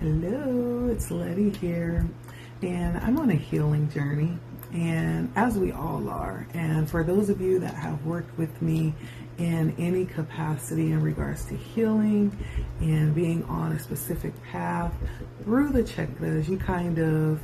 Hello, it's Letty here, and I'm on a healing journey, and as we all are. And for those of you that have worked with me in any capacity in regards to healing and being on a specific path through the chakras, you kind of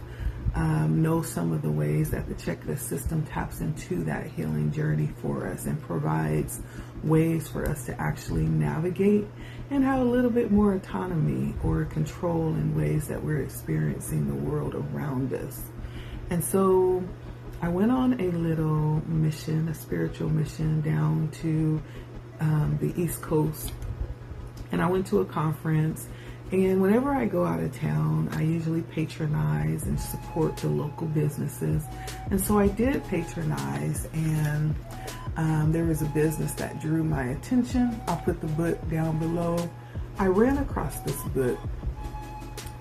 know some of the ways that the chakra system taps into that healing journey for us and provides ways for us to actually navigate and have a little bit more autonomy or control in ways that we're experiencing the world around us. And so I went on a little mission, a spiritual mission down to the East Coast, and I went to a conference. And whenever I go out of town, I usually patronize and support the local businesses. And so I did patronize, and there was a business that drew my attention. I'll put the book down below. I ran across this book,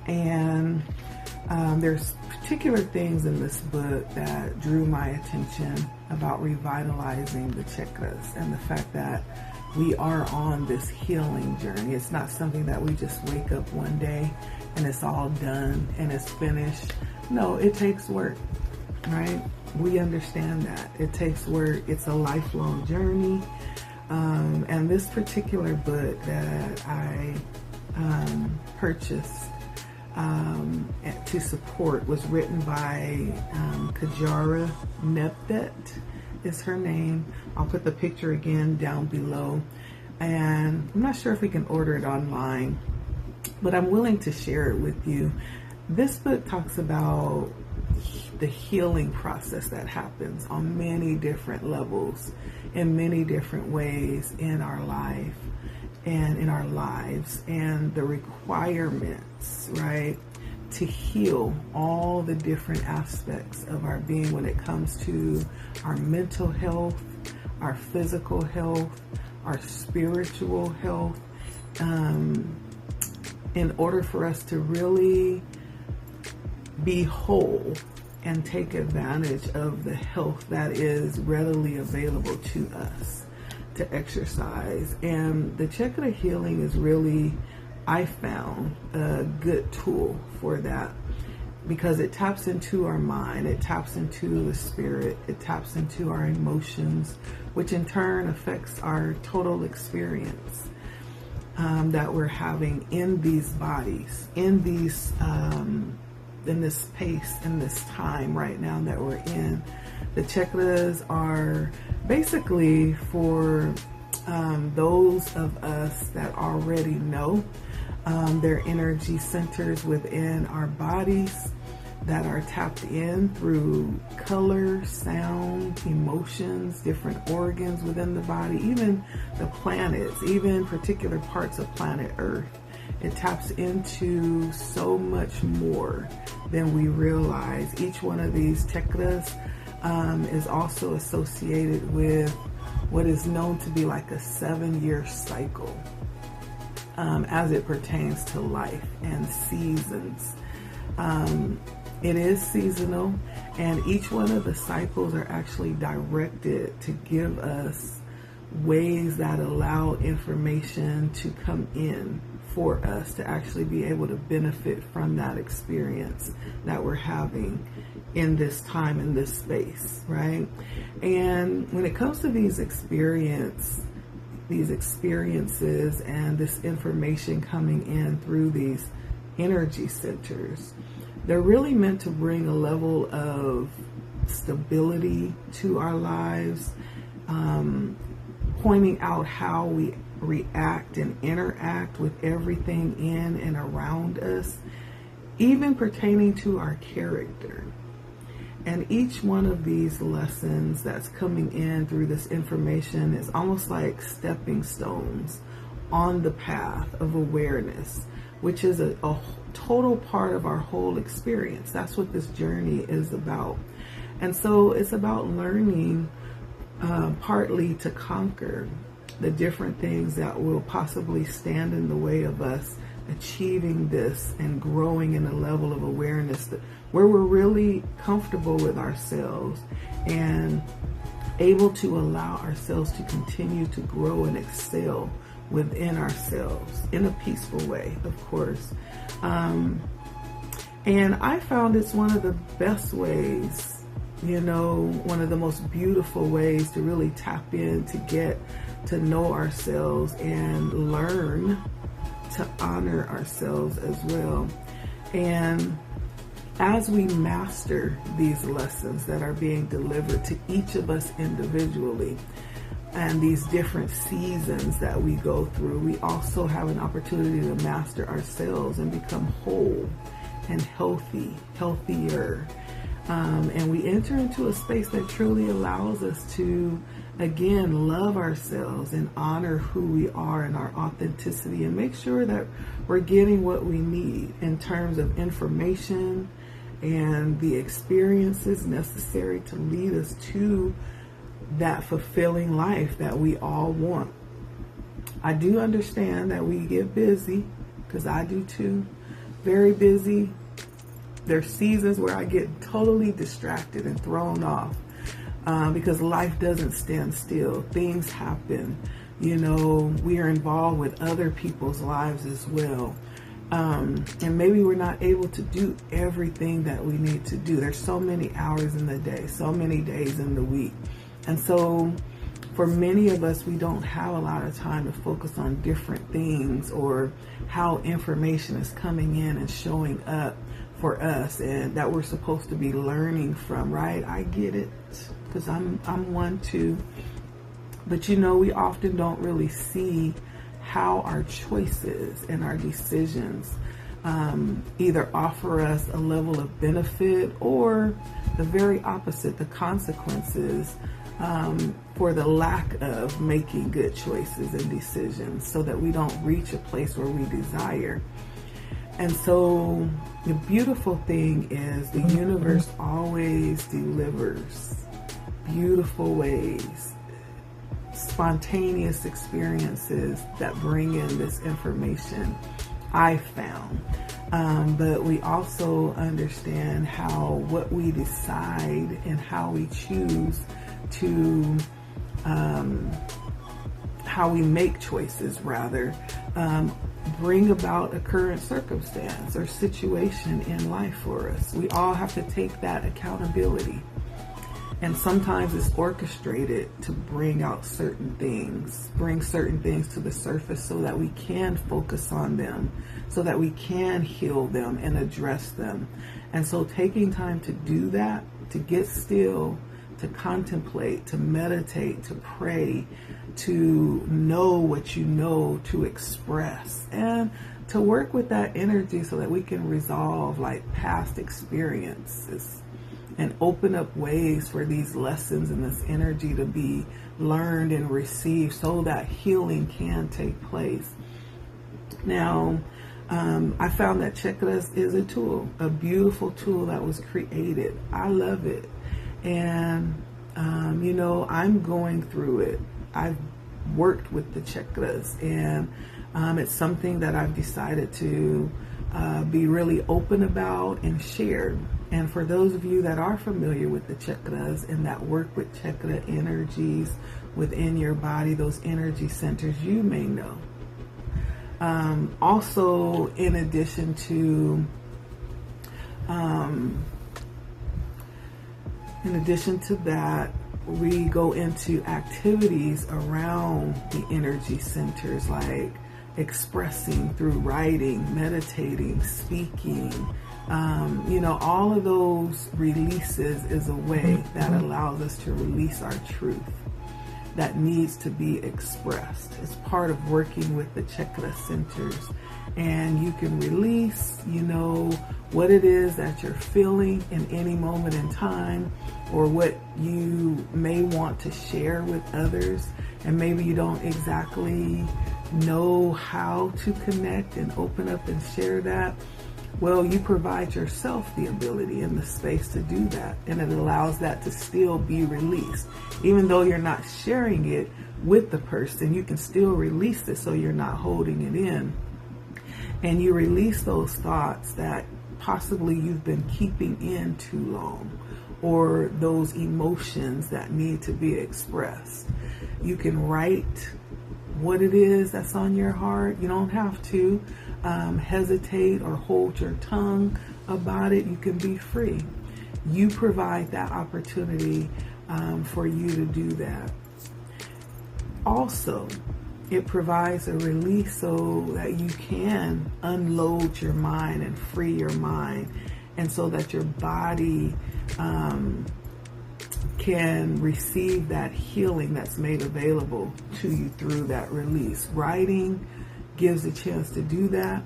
and there's particular things in this book that drew my attention about revitalizing the chakras and the fact that we are on this healing journey. It's not something that we just wake up one day and it's all done and it's finished. No, it takes work, right? We understand that. It takes work. It's a lifelong journey. And this particular book that I purchased to support was written by Kajara Nebthet is her name. I'll put the picture again down below, and I'm not sure if we can order it online, but I'm willing to share it with you. This book talks about the healing process that happens on many different levels, in many different ways in our life and in our lives, and the requirements, right, to heal all the different aspects of our being when it comes to our mental health, our physical health, our spiritual health, in order for us to really be whole and take advantage of the health that is readily available to us to exercise. And the chakra healing is really, I found, a good tool for that, because it taps into our mind, it taps into the spirit, it taps into our emotions, which in turn affects our total experience that we're having in these bodies, in these in this space, in this time right now that we're in. The chakras are basically for those of us that already know their energy centers within our bodies that are tapped in through color, sound, emotions, different organs within the body, even the planets, even particular parts of planet Earth. It taps into so much more than we realize. Each one of these chakras is also associated with what is known to be like a 7-year cycle as it pertains to life and seasons. It is seasonal, and each one of the cycles are actually directed to give us ways that allow information to come in for us to actually be able to benefit from that experience that we're having in this time, in this space, right? And when it comes to these experiences and this information coming in through these energy centers, they're really meant to bring a level of stability to our lives, pointing out how we react and interact with everything in and around us, even pertaining to our character. And each one of these lessons that's coming in through this information is almost like stepping stones on the path of awareness, which is a total part of our whole experience. That's what this journey is about. And so it's about learning partly to conquer the different things that will possibly stand in the way of us achieving this and growing in a level of awareness where we're really comfortable with ourselves and able to allow ourselves to continue to grow and excel within ourselves in a peaceful way, of course. And I found it's one of the best ways, you know, one of the most beautiful ways to really tap in, to get to know ourselves and learn to honor ourselves as well. And as we master these lessons that are being delivered to each of us individually, and these different seasons that we go through, we also have an opportunity to master ourselves and become whole and healthier. And we enter into a space that truly allows us to, again, love ourselves and honor who we are and our authenticity, and make sure that we're getting what we need in terms of information and the experiences necessary to lead us to that fulfilling life that we all want. I do understand that we get busy, because I do too, very busy. There's seasons where I get totally distracted and thrown off because life doesn't stand still. Things happen. You know, we are involved with other people's lives as well. And maybe we're not able to do everything that we need to do. There's so many hours in the day, so many days in the week. And so for many of us, we don't have a lot of time to focus on different things or how information is coming in and showing up for us and that we're supposed to be learning from, right? I get it, because I'm one too. But you know, we often don't really see how our choices and our decisions either offer us a level of benefit or the very opposite, the consequences for the lack of making good choices and decisions, so that we don't reach a place where we desire. And so the beautiful thing is the universe always delivers beautiful ways, spontaneous experiences that bring in this information, I found. But we also understand how what we decide and how we choose to, how we make choices rather, bring about a current circumstance or situation in life for us. We all have to take that accountability. And sometimes it's orchestrated to bring out certain things, bring certain things to the surface so that we can focus on them, so that we can heal them and address them. And so taking time to do that, to get still, to contemplate, to meditate, to pray, to know what you know, to express, and to work with that energy so that we can resolve like past experiences and open up ways for these lessons and this energy to be learned and received so that healing can take place. Now, I found that chakras is a tool, a beautiful tool that was created. I love it. And, you know, I'm going through it. I've worked with the chakras, and it's something that I've decided to be really open about and share. And for those of you that are familiar with the chakras and that work with chakra energies within your body, those energy centers, you may know. Also, in addition to that, we go into activities around the energy centers, like expressing through writing, meditating, speaking. You know, all of those releases is a way that allows us to release our truth that needs to be expressed. It's part of working with the chakra centers. And you can release, you know, what it is that you're feeling in any moment in time, or what you may want to share with others. And maybe you don't exactly know how to connect and open up and share that. Well, you provide yourself the ability and the space to do that, and it allows that to still be released. Even though you're not sharing it with the person, you can still release it so you're not holding it in. And you release those thoughts that possibly you've been keeping in too long, or those emotions that need to be expressed. You can write what it is that's on your heart. You don't have to hesitate or hold your tongue about it. You can be free. You provide that opportunity for you to do that. Also, it provides a release so that you can unload your mind and free your mind, and so that your body can receive that healing that's made available to you through that release. Writing gives a chance to do that.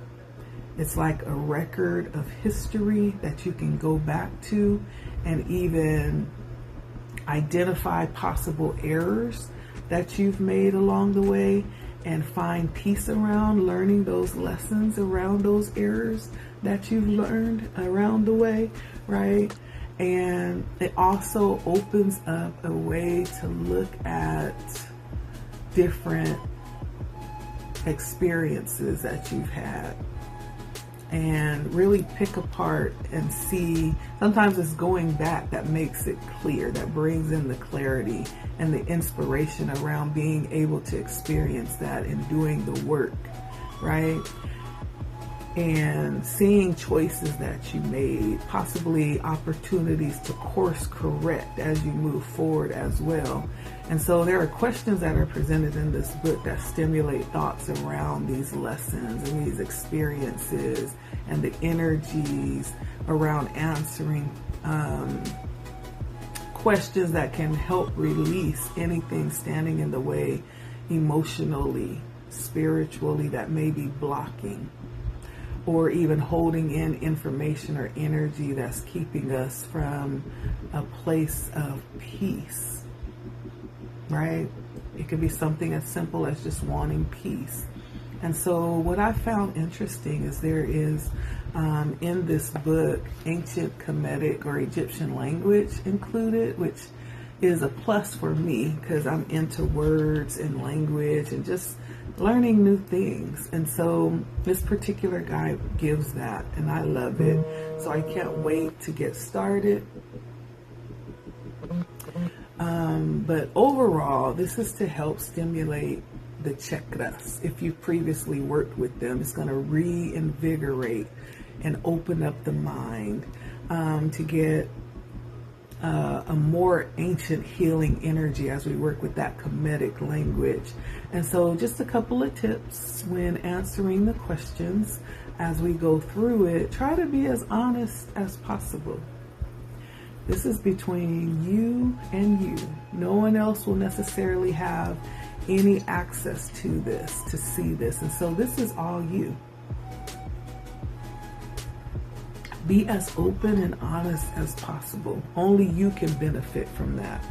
It's like a record of history that you can go back to and even identify possible errors that you've made along the way, and find peace around learning those lessons around those errors that you've learned around the way, right? And it also opens up a way to look at different experiences that you've had and really pick apart and see. Sometimes it's going back that makes it clear, that brings in the clarity and the inspiration around being able to experience that and doing the work, right? And seeing choices that you made, possibly opportunities to course correct as you move forward as well. And so there are questions that are presented in this book that stimulate thoughts around these lessons and these experiences and the energies around answering questions that can help release anything standing in the way emotionally, spiritually, that may be blocking, or even holding in information or energy that's keeping us from a place of peace, right? It could be something as simple as just wanting peace. And so what I found interesting is there is in this book ancient Kemetic or Egyptian language included, which is a plus for me because I'm into words and language and just learning new things. And so this particular guy gives that, and I love it. So I can't wait to get started. But overall, this is to help stimulate the chakras. If you've previously worked with them, it's going to reinvigorate and open up the mind to get a more ancient healing energy as we work with that Kemetic language. And so just a couple of tips when answering the questions as we go through it. Try to be as honest as possible. This is between you and you. No one else will necessarily have any access to this, to see this. And so this is all you. Be as open and honest as possible. Only you can benefit from that.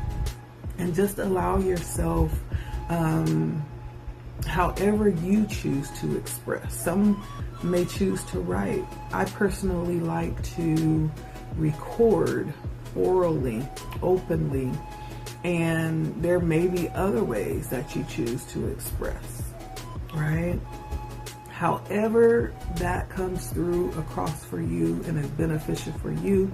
And just allow yourself, however you choose to express. Some may choose to write. I personally like to record orally, openly, and there may be other ways that you choose to express, right? However that comes through across for you and is beneficial for you,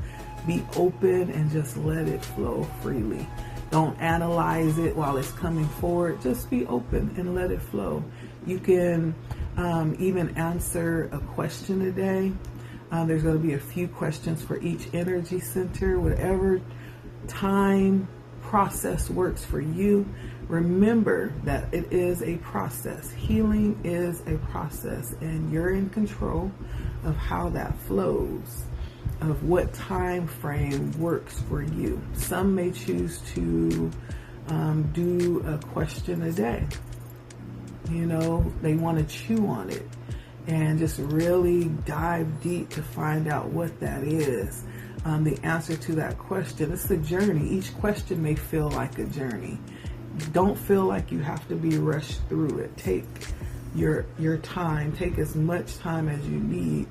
be open and just let it flow freely. Don't analyze it while it's coming forward. Just be open and let it flow. You can even answer a question a day. There's going to be a few questions for each energy center, whatever time process works for you. Remember that it is a process. Healing is a process, and you're in control of how that flows, of what time frame works for you. Some may choose to do a question a day. You know, they want to chew on it and just really dive deep to find out what that is. The answer to that question. It's a journey. Each question may feel like a journey. Don't feel like you have to be rushed through it. Take your time. Take as much time as you need.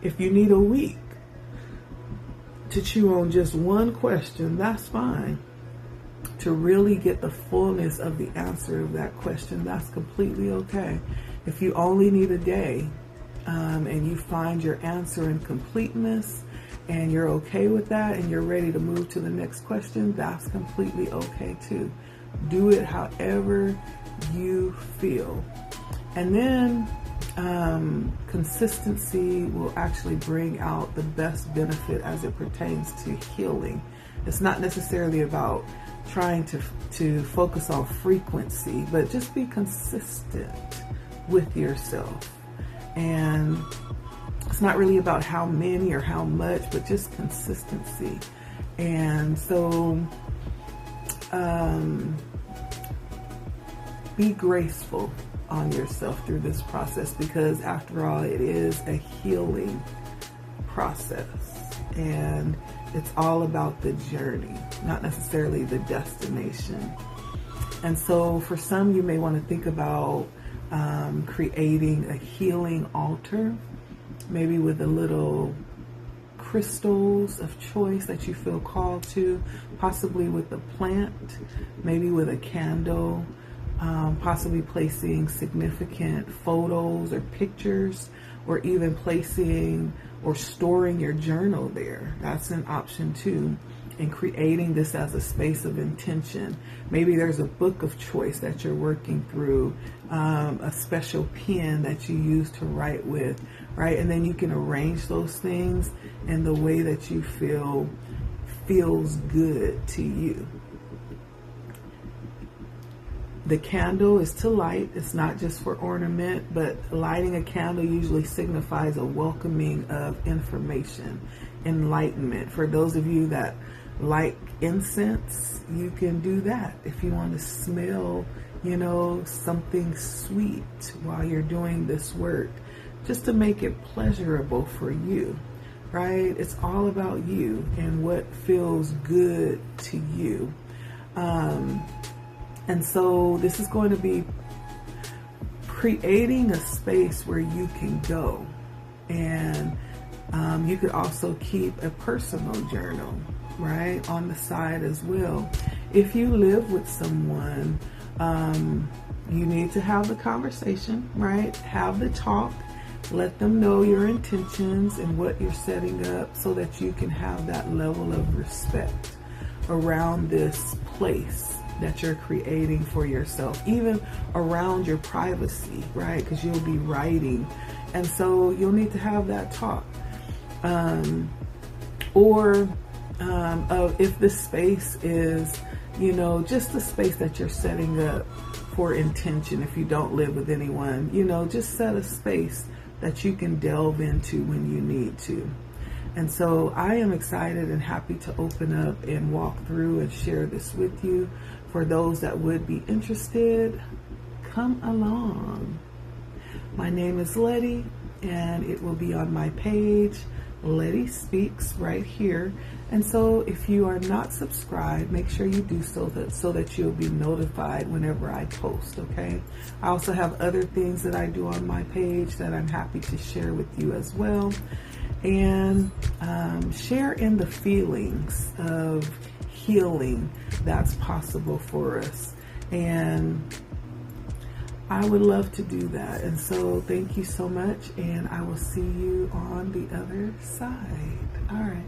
If you need a week to chew on just one question, that's fine. To really get the fullness of the answer of that question, that's completely okay. If you only need a day and you find your answer in completeness and you're okay with that and you're ready to move to the next question, that's completely okay too. Do it however you feel. And then consistency will actually bring out the best benefit as it pertains to healing. It's not necessarily about trying to focus on frequency, but just be consistent with yourself. And it's not really about how many or how much, but just consistency. And so be graceful on yourself through this process, because after all, it is a healing process, and it's all about the journey, not necessarily the destination. And so for some, you may want to think about creating a healing altar, maybe with a little crystals of choice that you feel called to, possibly with a plant, maybe with a candle, possibly placing significant photos or pictures, or even placing or storing your journal there. That's an option too. And creating this as a space of intention. Maybe there's a book of choice that you're working through, a special pen that you use to write with, right? And then you can arrange those things in the way that you feel feels good to you. The candle is to light. It's not just for ornament, but lighting a candle usually signifies a welcoming of information, enlightenment. For those of you that like incense, you can do that. If you want to smell, something sweet while you're doing this work, just to make it pleasurable for you, right? It's all about you and what feels good to you. And so this is going to be creating a space where you can go. And you could also keep a personal journal, right, on the side as well. If you live with someone, you need to have the conversation, right? Have the talk. Let them know your intentions and what you're setting up, so that you can have that level of respect around this place that you're creating for yourself, even around your privacy, right? Because you'll be writing, and so you'll need to have that talk. If the space is, just the space that you're setting up for intention, if you don't live with anyone, just set a space that you can delve into when you need to. And so I am excited and happy to open up and walk through and share this with you. For those that would be interested, come along. My name is Letty, and it will be on my page, Letty Speaks, right here. And so if you are not subscribed, make sure you do so that you'll be notified whenever I post, okay? I also have other things that I do on my page that I'm happy to share with you as well. And share in the feelings of healing that's possible for us. And I would love to do that. And so thank you so much, and I will see you on the other side. All right.